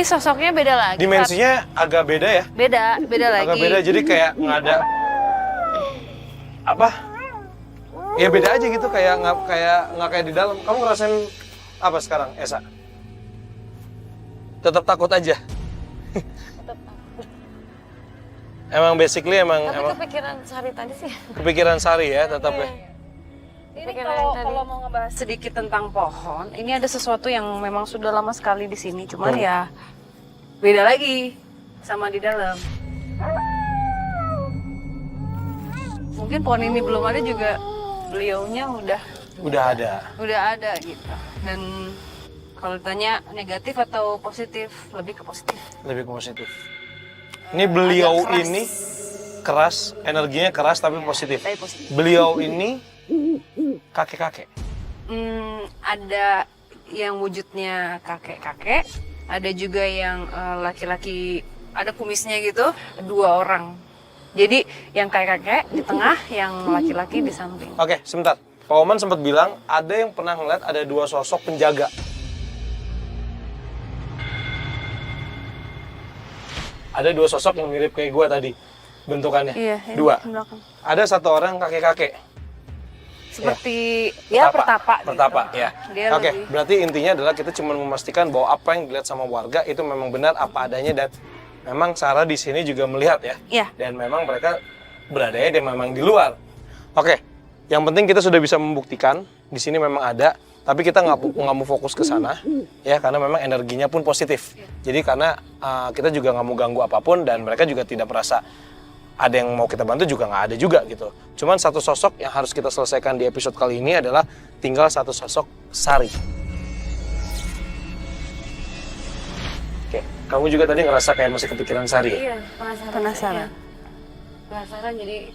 Tapi sosoknya beda lagi. Dimensinya agak beda ya? Beda lagi. Agak beda, jadi kayak nggak ada apa? Ya beda aja gitu, kayak nggak kayak di dalam. Kamu ngerasain apa sekarang, Esa? Tetap takut aja. Tetap takut. Emang basically emang Kepikiran Sari tadi sih. kepikiran Sari ya tetap ya. Ini kalau mau ngebahas sedikit tentang pohon, ini ada sesuatu yang memang sudah lama sekali di sini, cuman ya beda lagi sama di dalam. Mungkin pohon ini belum ada juga, beliaunya Udah ada. gitu. Dan kalau ditanya negatif atau positif, lebih ke positif. Lebih ke positif. Ini beliau Agak keras. ini keras, energinya keras tapi positif. Tapi positif. Beliau ini kakek-kakek. Ada yang wujudnya kakek-kakek, ada juga yang laki-laki, ada kumisnya gitu, 2 orang. Jadi yang kakek-kakek di tengah, yang laki-laki di samping. Oke, sebentar. Pak Oman sempat bilang ada yang pernah ngeliat ada 2 sosok penjaga. Ada 2 sosok yang mirip kayak gua tadi bentukannya. Iya, 2. di belakang. Ada 1 orang kakek-kakek. Seperti ya pertapa gitu. Ya. Dia Oke, lebih- berarti intinya adalah kita cuma memastikan bahwa apa yang dilihat sama warga itu memang benar apa adanya, dan memang Sarah di sini juga melihat ya. Iya. Dan memang mereka beradanya dan memang di luar. Oke, yang penting kita sudah bisa membuktikan di sini memang ada, tapi kita nggak mau fokus ke sana ya, karena memang energinya pun positif. Jadi karena kita juga nggak mau ganggu apapun, dan mereka juga tidak merasa ada yang mau kita bantu, juga nggak ada juga gitu. Cuman 1 sosok yang harus kita selesaikan di episode kali ini adalah tinggal 1 sosok Sari. Oke, kamu juga tadi ngerasa kayak masih kepikiran Sari ya? Iya, Penasaran. Penasaran jadi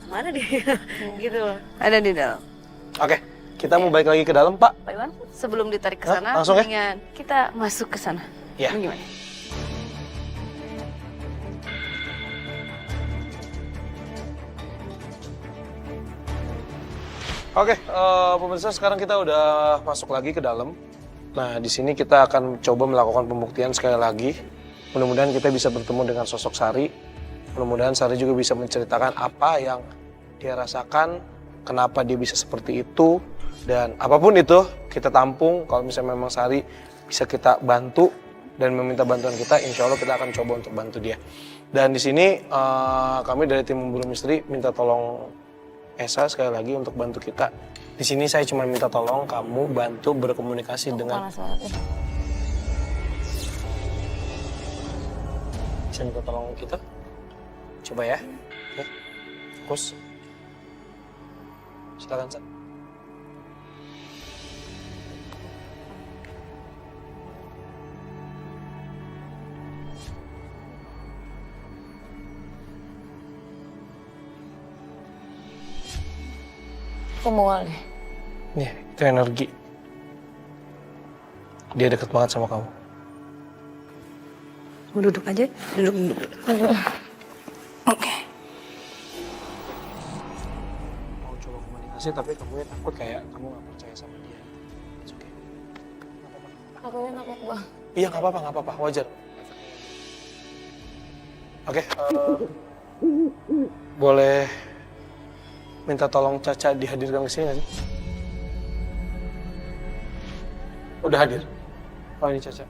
mana dia? Gitu loh. Ada di dalam. Oke, kita mau balik lagi ke dalam, Pak. Pak Iwan, sebelum ditarik ke Hah? sana, Langsung ya? mendingan kita masuk ke sana. Ya. Ini gimana? Oke, pemirsa, sekarang kita udah masuk lagi ke dalam. Nah, di sini kita akan coba melakukan pembuktian sekali lagi. Mudah-mudahan kita bisa bertemu dengan sosok Sari. Mudah-mudahan Sari juga bisa menceritakan apa yang dia rasakan, kenapa dia bisa seperti itu, dan apapun itu kita tampung. Kalau misalnya memang Sari bisa kita bantu dan meminta bantuan kita, insya Allah kita akan coba untuk bantu dia. Dan di sini kami dari tim Memburu Misteri minta tolong Esa sekali lagi untuk bantu kita. Di sini saya cuma minta tolong kamu bantu berkomunikasi dengan. Bisa minta tolong kita? Coba ya. Ya. Fokus. Silakan, Sa. Aku mual deh. Nih, itu energi. Dia deket banget sama kamu. Mau duduk aja? Duduk. Oke. Mau coba komunikasi tapi kamu takut kayak kamu gak percaya sama dia. It's okay. Gak apa-apa. Aku enak Bang. Iya, nggak apa-apa, wajar. Oke, boleh minta tolong Caca dihadirkan ke sini nggak sih? Udah hadir. Oh, ini Caca.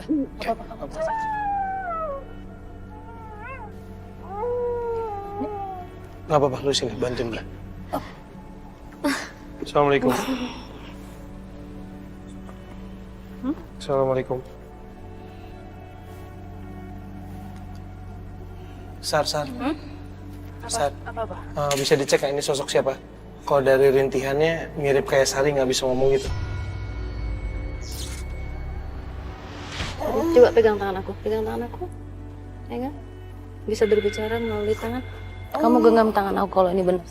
Udah, apa-apa. Nggak apa-apa, lu sini, bantuin dia. Assalamualaikum. Assalamualaikum. Sar. Sar, Apa? bisa dicek nggak ini sosok siapa? Kalau dari rintihannya mirip kayak Sari, nggak bisa ngomong gitu. Coba pegang tangan aku. Ya kan? Bisa berbicara melalui tangan. Kamu genggam tangan aku kalau ini benar.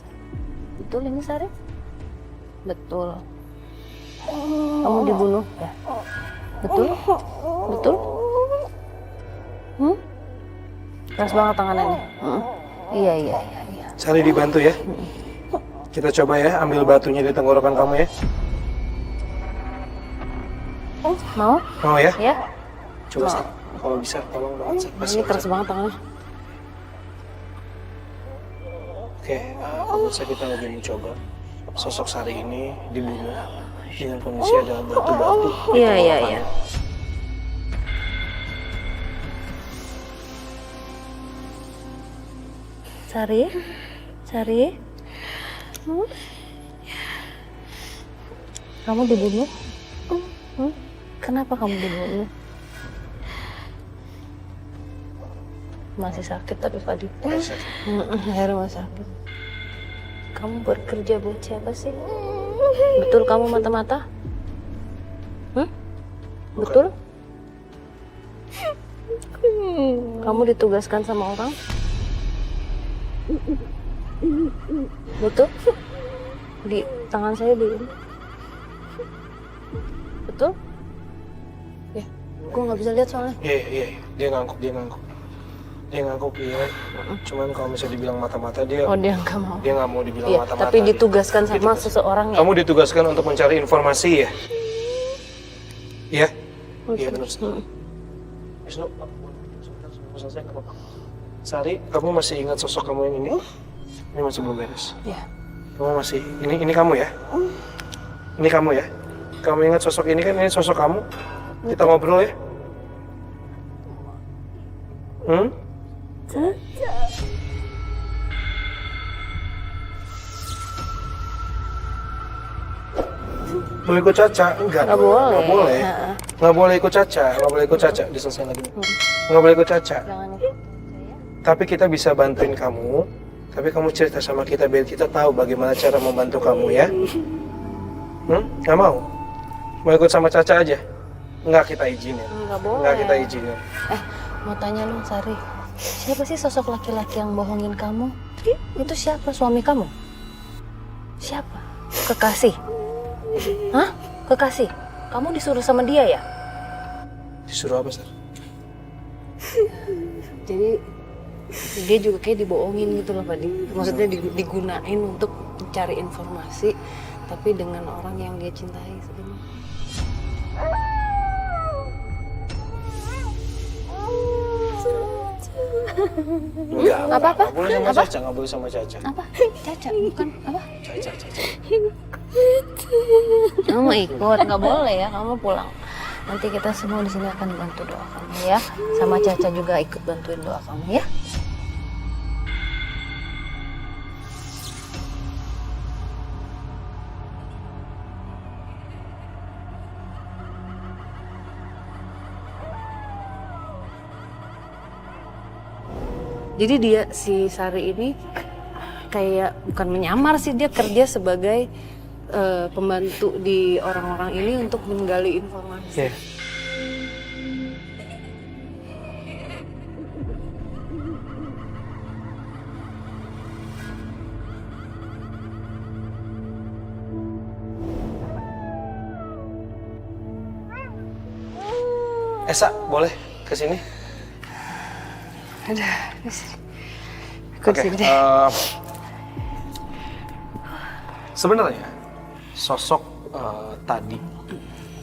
Betul ini Sari? Betul. Kamu dibunuh ya? Betul? Keras banget tangannya nih. Iya. Sari dibantu ya. Kita coba ya, ambil batunya di tenggorokan kamu ya. Mau? Mau ya? Ya? Coba Sar, kalau bisa tolong banget Sar. Ini keras banget tangannya. Oke, pemirsa kita lagi mencoba sosok Sari ini dibunuh dengan kondisi ada batu-batu. Iya, iya, iya. Sari? Sari? Kamu dibunuh? Kenapa kamu dibunuh? Masih sakit tapi Fadi. Akhirnya masih sakit. Kamu bekerja buat siapa sih? Betul kamu mata-mata? Betul? Kamu ditugaskan sama orang? Betul? Di tangan saya di betul? Ya, gue nggak bisa lihat soalnya. Iya, dia ngangguk. Dia ngangguk, iya. Cuman kalau misalnya dibilang mata-mata dia. Oh, dia nggak mau. Dia nggak mau dibilang Iya, mata-mata. tapi ditugaskan sama seseorang ya. Kamu ditugaskan untuk mencari informasi ya? Iya? Iya benar. Wisnu, selesai nggak apa-apa. Sari, kamu masih ingat sosok kamu yang ini? Ini masih belum beres. Iya. Kamu masih, ini kamu ya? Ini kamu ya? Kamu ingat sosok ini kan, ini sosok kamu? Kita ngobrol ya? Mau ikut Caca? Enggak. Nggak boleh. Nggak boleh. Nggak boleh ikut Caca. Nggak boleh ikut Caca. Diselesaikan lagi. Nggak boleh ikut Caca. Jangan ikut. Tapi kita bisa bantuin kamu. Tapi kamu cerita sama kita biar kita tahu bagaimana cara membantu kamu ya. Nggak mau? Mau ikut sama Caca aja? Nggak kita izinin. Nggak boleh. Nggak kita izinin. Mau tanya dong Sari, siapa sih sosok laki-laki yang bohongin kamu? Itu siapa? Suami kamu? Siapa? Kekasih? Hah? Kekasih? Kamu disuruh sama dia ya? Disuruh apa, Sar? Jadi dia juga kayak dibohongin gitu loh, Padi. Maksudnya digunain untuk mencari informasi, tapi dengan orang yang dia cintai sebenarnya. Enggak. Apa-apa? Nggak boleh sama Apa? Caca. Nggak boleh sama Caca. Apa? Caca? Bukan apa? Caca. Kamu mau ikut? Nggak boleh ya, kamu pulang. Nanti kita semua di sini akan bantu doa kamu ya. Sama Caca juga ikut bantuin doa kamu ya. Jadi dia, si Sari ini kayak bukan menyamar sih, dia kerja sebagai pembantu di orang-orang ini untuk menggali informasi. Iya. Esa, boleh kesini? Udah, ikut Oke, sini deh. sebenarnya sosok tadi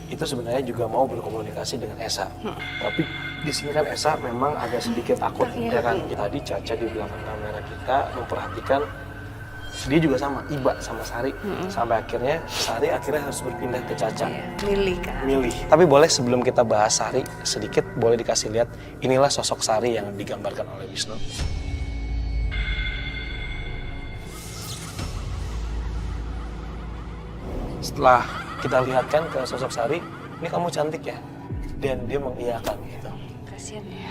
itu sebenarnya juga mau berkomunikasi dengan Esa. Tapi di sini kan Esa memang agak sedikit takut, ya kan? Tadi Caca di belakang kamera kita memperhatikan dia juga sama, iba sama Sari. Sampai akhirnya Sari harus berpindah ke Caca. Milih kan. Milih. Tapi boleh sebelum kita bahas Sari sedikit boleh dikasih lihat inilah sosok Sari yang digambarkan oleh Wisnu. Setelah kita lihatkan ke sosok Sari, ini kamu cantik ya, dan dia mengiyakan gitu. Kasian ya.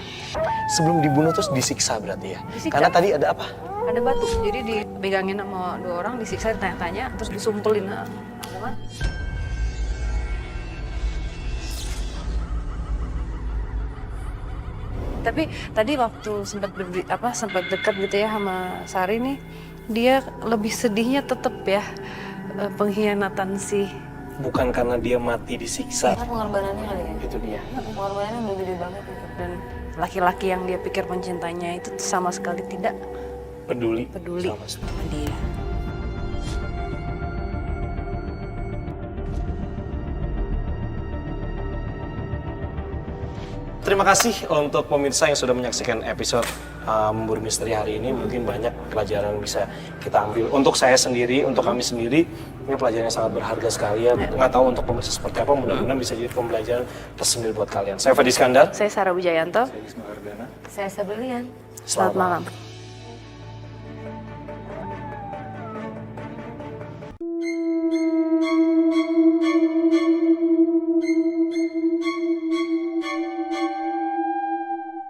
Sebelum dibunuh terus disiksa berarti ya? Disiksa. Karena tadi ada apa? Ada batu, jadi dipegangin sama dua orang, disiksa, ditanya-tanya, terus disumpelin. Ada kan? Tapi tadi waktu sempat dekat gitu ya sama Sari nih, dia lebih sedihnya tetep ya pengkhianatan si. Bukan karena dia mati disiksa. Karena pengorbanannya kali ya. Itu dia. Pengorbanannya udah gede banget gitu. Dan laki-laki yang dia pikir mencintainya itu sama sekali tidak Peduli. sama dia. Terima kasih untuk pemirsa yang sudah menyaksikan episode Memburu Misteri hari ini. Mungkin banyak pelajaran yang bisa kita ambil. Untuk saya sendiri, untuk kami sendiri, ini pelajaran yang sangat berharga sekali ya. Nggak tahu untuk pemirsa seperti apa, mudah-mudahan bisa jadi pembelajaran tersendiri buat kalian. Saya Fadi Iskandar. Saya Sarah Wijayanto. Saya Sabrilian. Selamat malam.